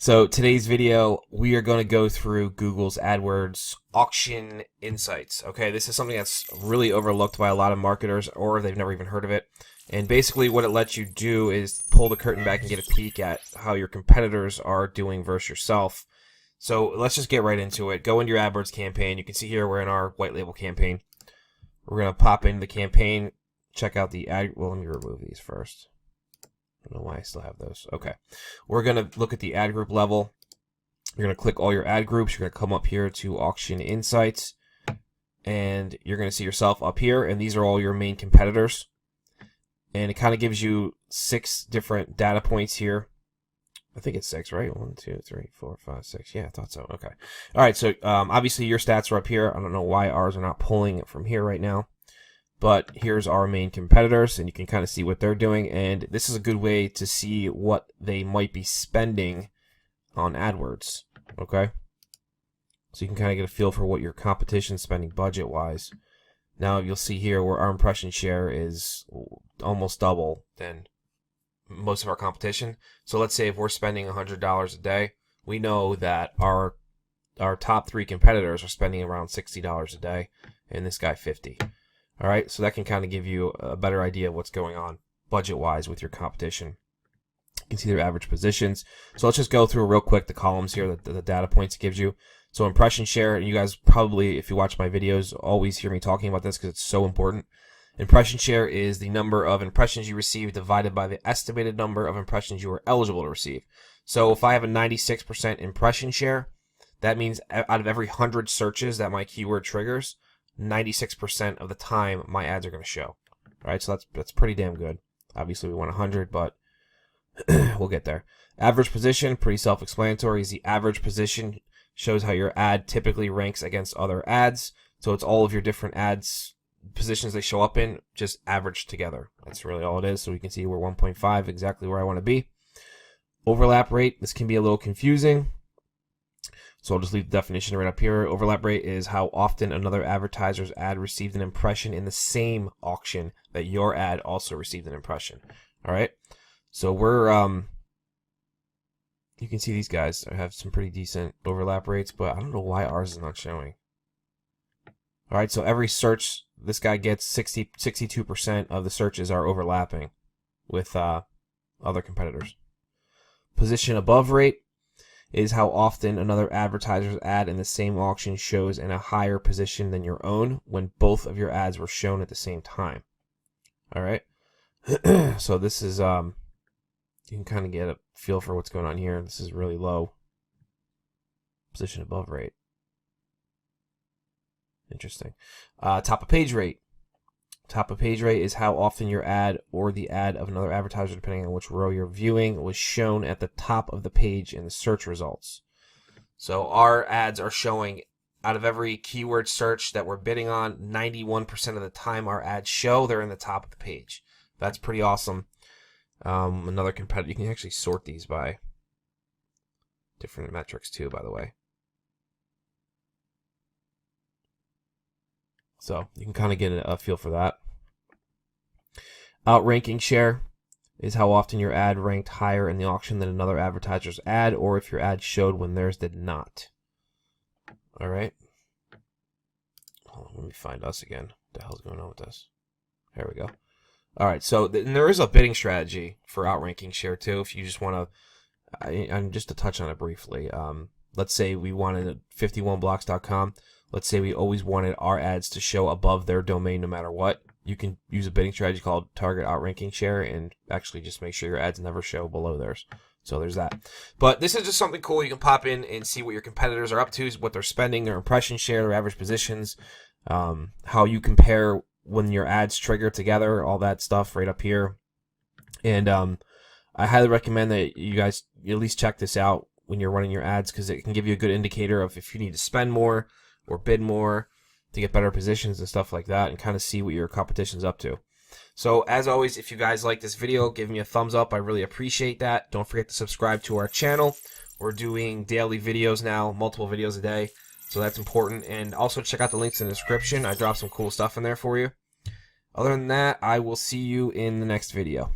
So today's video, we are going to go through Google's AdWords auction insights. Okay, this is something that's really overlooked by a lot of marketers, or they've never even heard of it. And basically what it lets you do is pull the curtain back and get a peek at how your competitors are doing versus yourself. So let's just get right into it. Go into your AdWords campaign. You can see here we're in our white label campaign. We're going to pop into the campaign, check out the ad. Well, let me remove these first. I don't know why I still have those. Okay. We're going to look at the ad group level. You're going to click all your ad groups. You're going to come up here to Auction Insights. And you're going to see yourself up here. And these are all your main competitors. And it kind of gives you 6 different data points here. I think it's 6, right? 1, 2, 3, 4, 5, 6. Yeah, I thought so. Okay. All right. So obviously your stats are up here. I don't know why ours are not pulling it from here right now. But here's our main competitors, and you can kind of see what they're doing. And this is a good way to see what they might be spending on AdWords. Okay? So you can kind of get a feel for what your competition's spending budget-wise. Now you'll see here where our impression share is almost double than most of our competition. So let's say if we're spending $100 a day, we know that our top 3 competitors are spending around $60 a day, and this guy $50. All right, so that can kind of give you a better idea of what's going on budget-wise with your competition. You can see their average positions. So let's just go through real quick the columns here, the data points it gives you. So impression share, and you guys probably, if you watch my videos, always hear me talking about this because it's so important. Impression share is the number of impressions you receive divided by the estimated number of impressions you are eligible to receive. So if I have a 96% impression share, that means out of every 100 searches that my keyword triggers, 96% of the time my ads are going to show. All right, so that's pretty damn good. Obviously we want 100, but we'll get there. Average position, pretty self-explanatory, is the average position. Shows how your ad typically ranks against other ads. So it's all of your different ads positions they show up in, just averaged together. That's really all it is. So we can see we're 1.5, exactly where I want to be. Overlap rate, this can be a little confusing. So I'll just leave the definition right up here. Overlap rate is how often another advertiser's ad received an impression in the same auction that your ad also received an impression. All right. So we're, you can see these guys have some pretty decent overlap rates, but I don't know why ours is not showing. All right. So every search, this guy gets 62% of the searches are overlapping with other competitors. Position above rate is how often another advertiser's ad in the same auction shows in a higher position than your own when both of your ads were shown at the same time. All right. So this is, you can kind of get a feel for what's going on here. This is really low. Position above rate. Interesting. Top of page rate. Top of page rate is how often your ad or the ad of another advertiser, depending on which row you're viewing, was shown at the top of the page in the search results. So our ads are showing, out of every keyword search that we're bidding on, 91% of the time our ads show, they're in the top of the page. That's pretty awesome. Another competitor, you can actually sort these by different metrics too, by the way. So you can kind of get a feel for that. Outranking share is how often your ad ranked higher in the auction than another advertiser's ad, or if your ad showed when theirs did not. All right. Let me find us again. What the hell's going on with this? There we go. All right. So there is a bidding strategy for outranking share too. If you just want to, and just to touch on it briefly. Let's say we wanted at 51blocks.com. Let's say we always wanted our ads to show above their domain no matter what. You can use a bidding strategy called target outranking share and actually just make sure your ads never show below theirs. So there's that. But this is just something cool. You can pop in and see what your competitors are up to, what they're spending, their impression share, their average positions, how you compare when your ads trigger together, all that stuff right up here. And I highly recommend that you guys at least check this out when you're running your ads, because it can give you a good indicator of if you need to spend more or bid more to get better positions and stuff like that, and kind of see what your competition's up to. So as always, if you guys like this video, give me a thumbs up. I really appreciate that. Don't forget to subscribe to our channel. We're doing daily videos now, multiple videos a day, so that's important. And also check out the links in the description. I dropped some cool stuff in there for you. Other than that, I will see you in the next video.